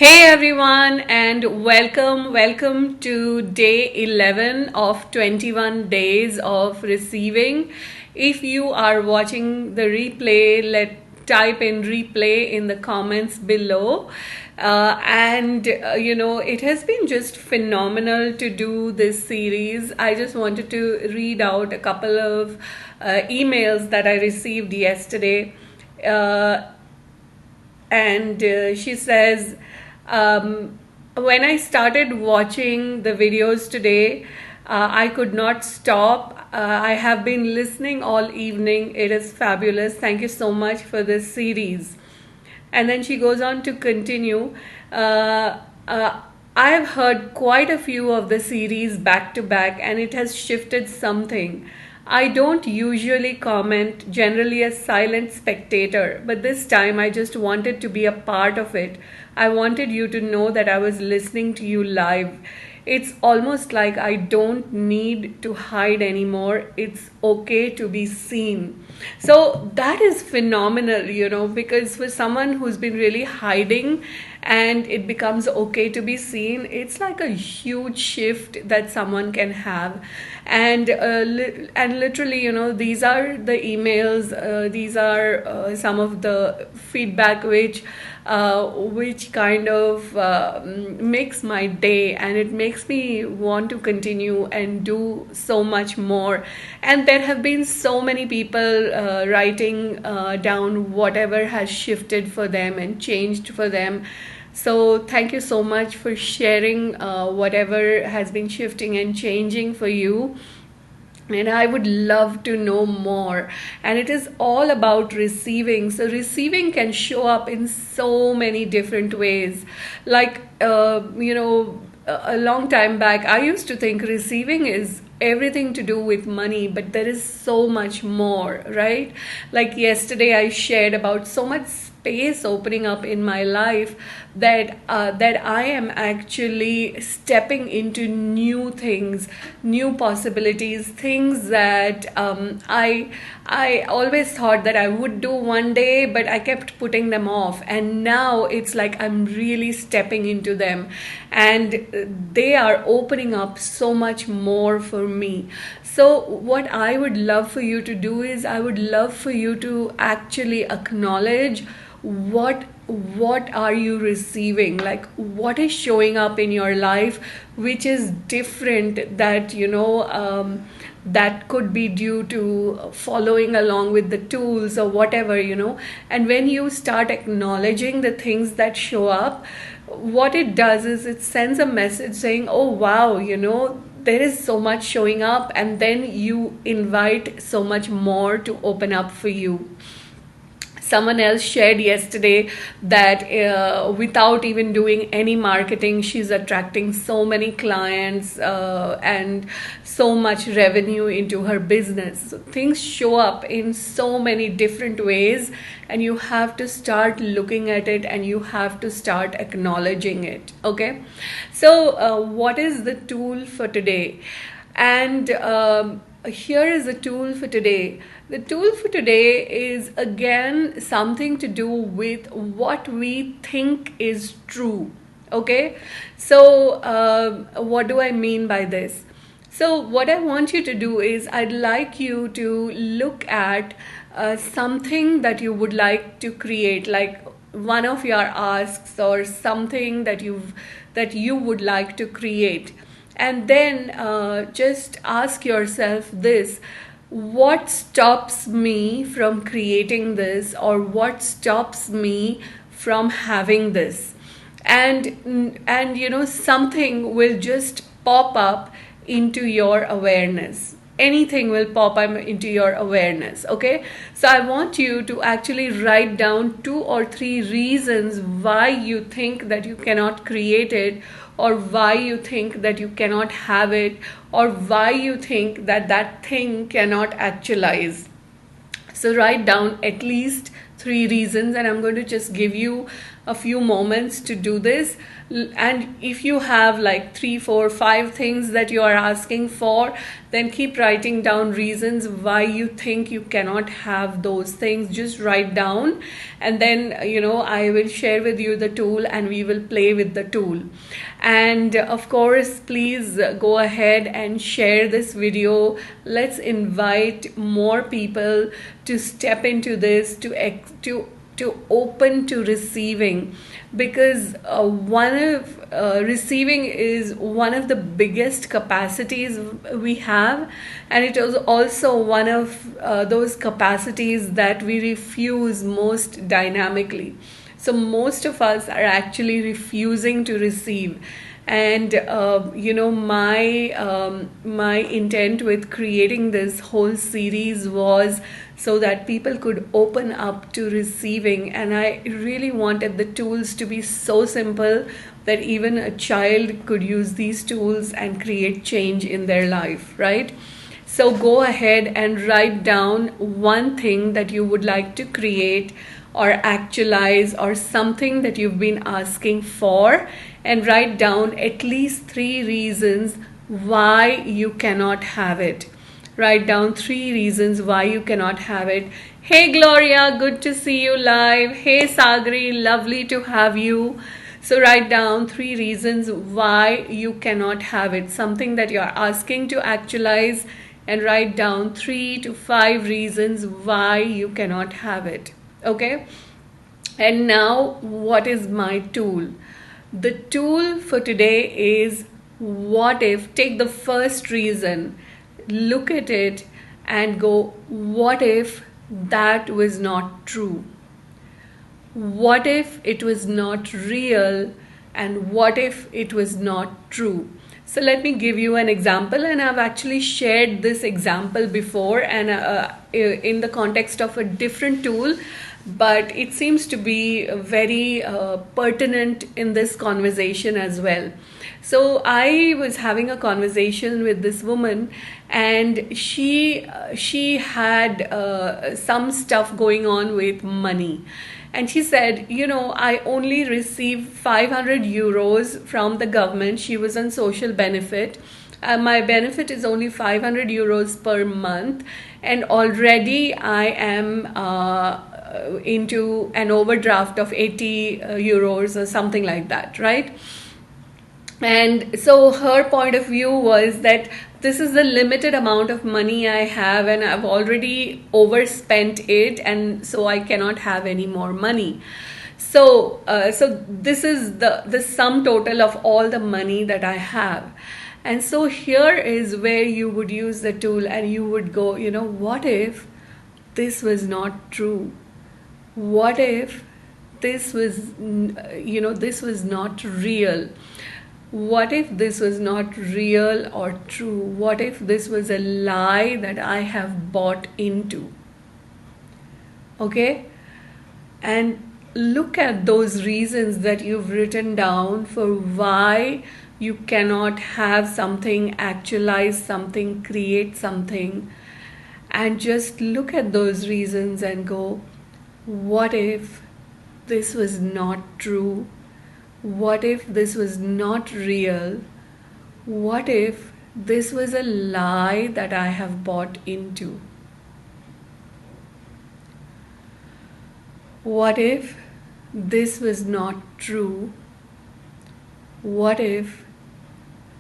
Hey everyone, and welcome to day 11 of 21 days of receiving. If you are watching the replay, type in replay in the comments below. It has been just phenomenal to do this series. I just wanted to read out a couple of emails that I received yesterday. And she says, when I started watching the videos today, I could not stop. I have been listening all evening. It is fabulous. Thank you so much for this series. And then she goes on to continue. I have heard quite a few of the series back to back, and it has shifted something. I don't usually comment, generally a silent spectator, but this time I just wanted to be a part of it. I wanted you to know that I was listening to you live. It's almost like I don't need to hide anymore. It's okay to be seen. So that is phenomenal, because for someone who's been really hiding and it becomes okay to be seen, it's like a huge shift that someone can have. And literally, these are the emails, these are some of the feedback which kind of makes my day, and it makes me want to continue and do so much more. And there have been so many people writing down whatever has shifted for them and changed for them. So thank you so much for sharing whatever has been shifting and changing for you. And I would love to know more. And it is all about receiving. So receiving can show up in so many different ways. Like, a long time back, I used to think receiving is everything to do with money, but there is so much more, right? Like yesterday, I shared about so much space opening up in my life that I am actually stepping into new things, new possibilities, things that I always thought that I would do one day, but I kept putting them off. And now it's like I'm really stepping into them, and they are opening up so much more for me. So what I would love for you to do is, I would love for you to actually acknowledge what are you receiving, like what is showing up in your life which is different, that that could be due to following along with the tools or whatever. And when you start acknowledging the things that show up, what it does is it sends a message saying, oh wow, there is so much showing up, and then you invite so much more to open up for you. Someone else shared yesterday that without even doing any marketing, she's attracting so many clients and so much revenue into her business. So things show up in so many different ways, and you have to start looking at it, and you have to start acknowledging it. Okay, so what is the tool for today? And here is the tool for today. The tool for today is again something to do with what we think is true. Okay, so what do I mean by this? So what I want you to do is, I'd like you to look at something that you would like to create, like one of your asks or something that you would like to create. And then just ask yourself this: what stops me from creating this, or what stops me from having this? And something will just pop up into your awareness. Anything will pop up into your awareness. Okay, so I want you to actually write down 2 or 3 reasons why you think that you cannot create it, or why you think that you cannot have it, or why you think that that thing cannot actualize. So write down at least 3 reasons, and I'm going to just give you a few moments to do this. And if you have like 3, 4, 5 things that you are asking for, then keep writing down reasons why you think you cannot have those things. Just write down, and then I will share with you the tool and we will play with the tool. And of course, please go ahead and share this video. Let's invite more people to step into this, to open to receiving, because receiving is one of the biggest capacities we have, and it is also one of those capacities that we refuse most dynamically. So most of us are actually refusing to receive. And my intent with creating this whole series was so that people could open up to receiving. And I really wanted the tools to be so simple that even a child could use these tools and create change in their life, right? So go ahead and write down one thing that you would like to create or actualize, or something that you've been asking for, and write down at least 3 reasons why you cannot have it. Write down 3 reasons why you cannot have it. Hey Gloria, good to see you live. Hey Sagri, lovely to have you. So write down 3 reasons why you cannot have it, something that you're asking to actualize, and write down 3 to 5 reasons why you cannot have it. Okay? And now, what is my tool? The tool for today is, what if? Take the first reason, look at it and go, what if that was not true? What if it was not real? And what if it was not true? So let me give you an example, and I've actually shared this example before, and in the context of a different tool, but it seems to be very pertinent in this conversation as well. So I was having a conversation with this woman, and she had some stuff going on with money. And she said, I only receive 500 euros from the government. She was on social benefit. My benefit is only 500 euros per month. And already I am into an overdraft of 80 euros or something like that, right? And so her point of view was that this is the limited amount of money I have, and I've already overspent it, and so I cannot have any more money. So this is the sum total of all the money that I have. And so here is where you would use the tool, and you would go, what if this was not true? What if this was, this was not real? What if this was not real or true? What if this was a lie that I have bought into? Okay? And look at those reasons that you've written down for why you cannot have something, actualize something, create something. And just look at those reasons and go, what if this was not true? What if this was not real? What if this was a lie that I have bought into? What if this was not true? What if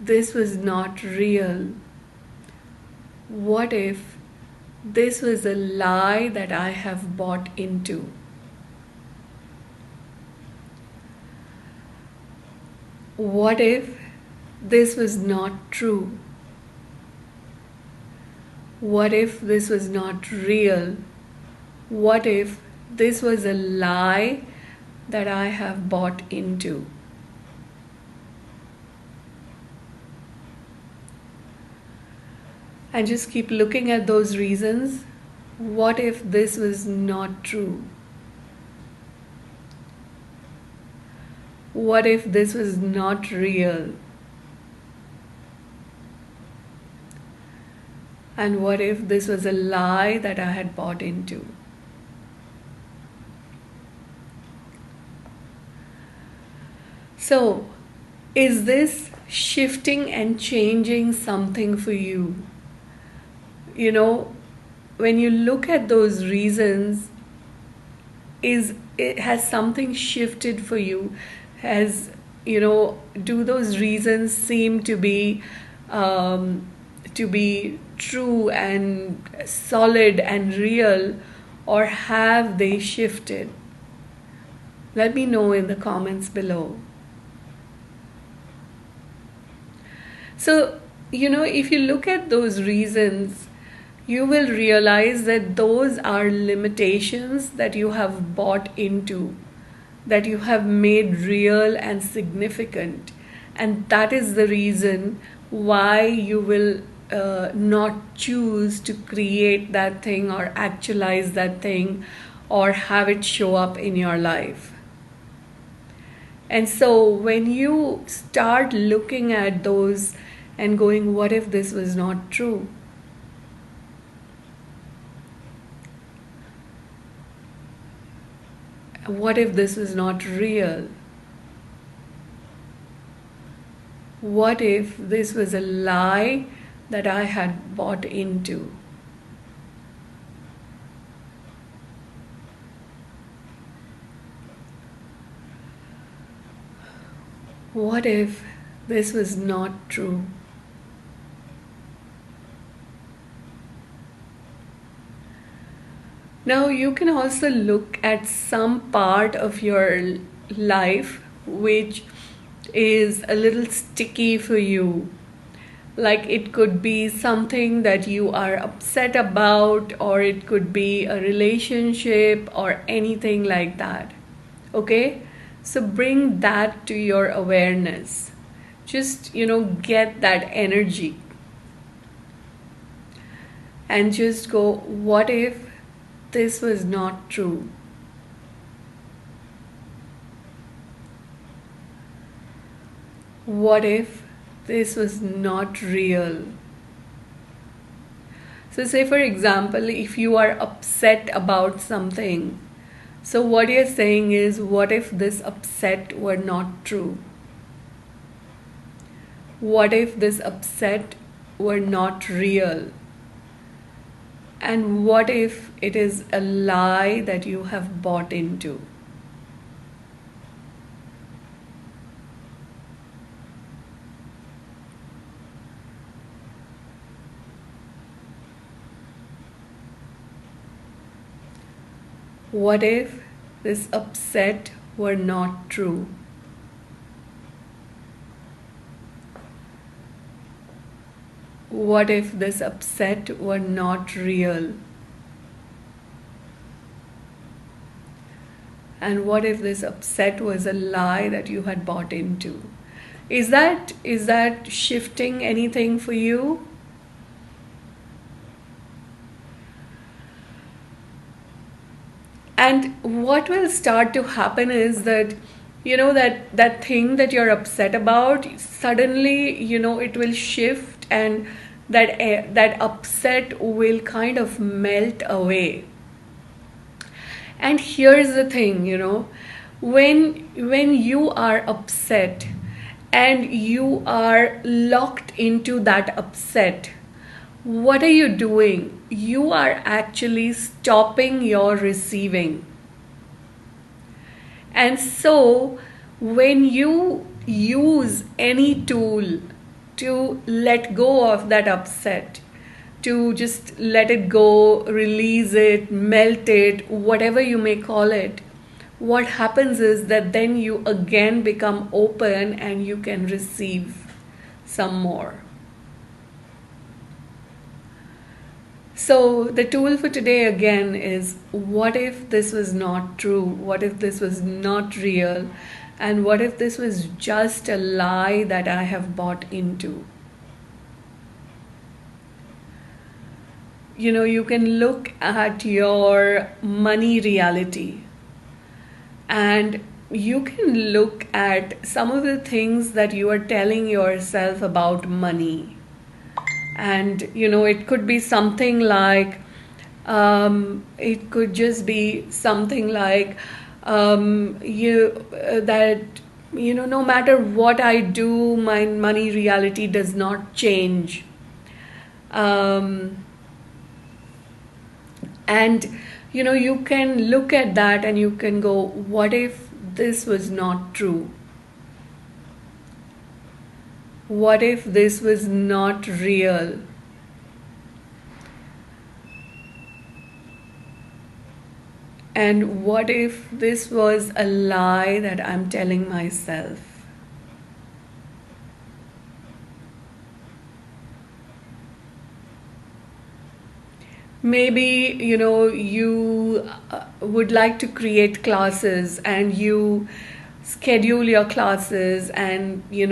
this was not real? What if this was a lie that I have bought into? What if this was not true? What if this was not real? What if this was a lie that I have bought into? And just keep looking at those reasons. What if this was not true? What if this was not real? And what if this was a lie that I had bought into? So, is this shifting and changing something for you? you know, when you look at those reasons, is it has something shifted for you? Has, do those reasons seem to be true and solid and real, or have they shifted? Let me know in the comments below. So, if you look at those reasons, you will realize that those are limitations that you have bought into, that you have made real and significant. And that is the reason why you will not choose to create that thing or actualize that thing or have it show up in your life. And so when you start looking at those and going, what if this was not true? What if this was not real? What if this was a lie that I had bought into? What if this was not true? Now you can also look at some part of your life which is a little sticky for you. Like it could be something that you are upset about, or it could be a relationship or anything like that. Okay? So bring that to your awareness. Just, get that energy. And just go, what if this was not true? What if this was not real? So say for example, if you are upset about something, so what you're saying is, what if this upset were not true? What if this upset were not real? And what if it is a lie that you have bought into? What if this upset were not true? What if this upset were not real? And what if this upset was a lie that you had bought into? Is that shifting anything for you? And what will start to happen is that, that thing that you're upset about, suddenly, it will shift, and that upset will kind of melt away. And here's the thing, when you are upset and you are locked into that upset, what are you doing? You are actually stopping your receiving. And so when you use any tool to let go of that upset, to just let it go, release it, melt it, whatever you may call it, what happens is that then you again become open and you can receive some more. So the tool for today again is, what if this was not true? What if this was not real? And what if this was just a lie that I have bought into? You can look at your money reality, and you can look at some of the things that you are telling yourself about money. And it could be something like, it could just be something like, no matter what I do, my money reality does not change. And you can look at that and you can go, what if this was not true? What if this was not real? And what if this was a lie that I'm telling myself? Maybe, you would like to create classes and you schedule your classes, and, you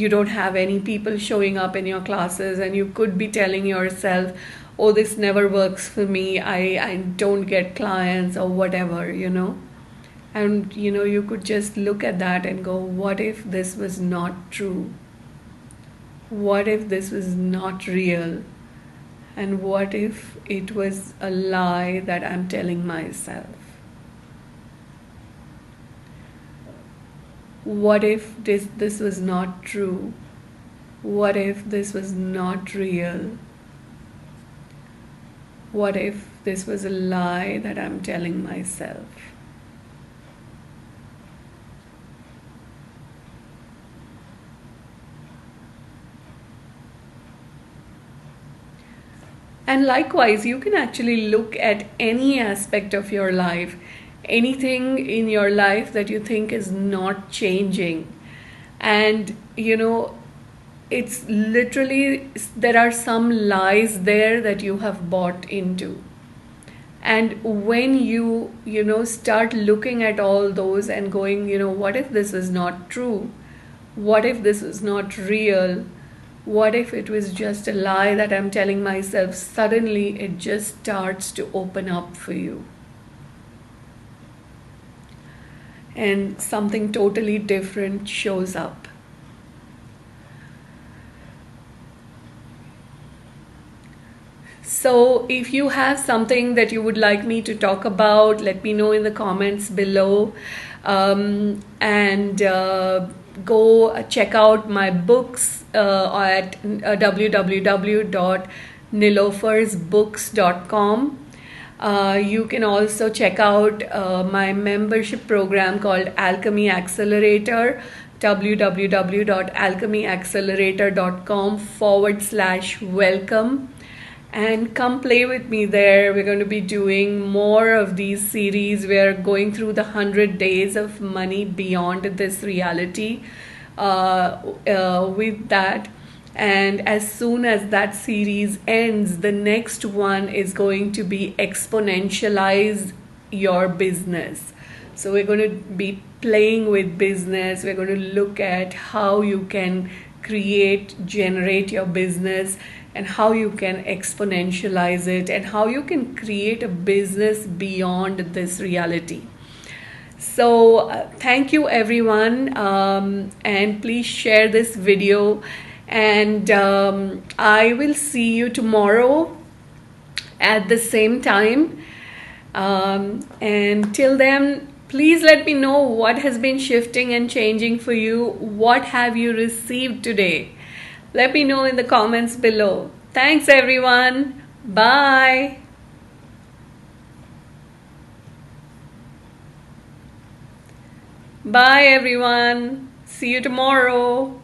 don't have any people showing up in your classes, and you could be telling yourself, oh, this never works for me. I don't get clients or whatever. And, you could just look at that and go, what if this was not true? What if this was not real? And what if it was a lie that I'm telling myself? What if this was not true? What if this was not real? What if this was a lie that I'm telling myself? And likewise, you can actually look at any aspect of your life, anything in your life that you think is not changing. And, it's literally, there are some lies there that you have bought into. And when you start looking at all those and going, what if this is not true? What if this is not real? What if it was just a lie that I'm telling myself? Suddenly it just starts to open up for you. And something totally different shows up. So if you have something that you would like me to talk about, let me know in the comments below. And go check out my books at www.nilofersbooks.com. You can also check out my membership program called Alchemy Accelerator, www.alchemyaccelerator.com/welcome. And come play with me there. We're going to be doing more of these series. We're going through the 100 days of money beyond this reality with that. And as soon as that series ends, the next one is going to be Exponentilize your business. So we're going to be playing with business. We're going to look at how you can generate your business, and how you can exponentialize it, and how you can create a business beyond this reality. So thank you everyone, and please share this video, and I will see you tomorrow at the same time. And till then, please let me know what has been shifting and changing for you. What have you received today? Let me know in the comments below. Thanks everyone. Bye. Bye everyone. See you tomorrow.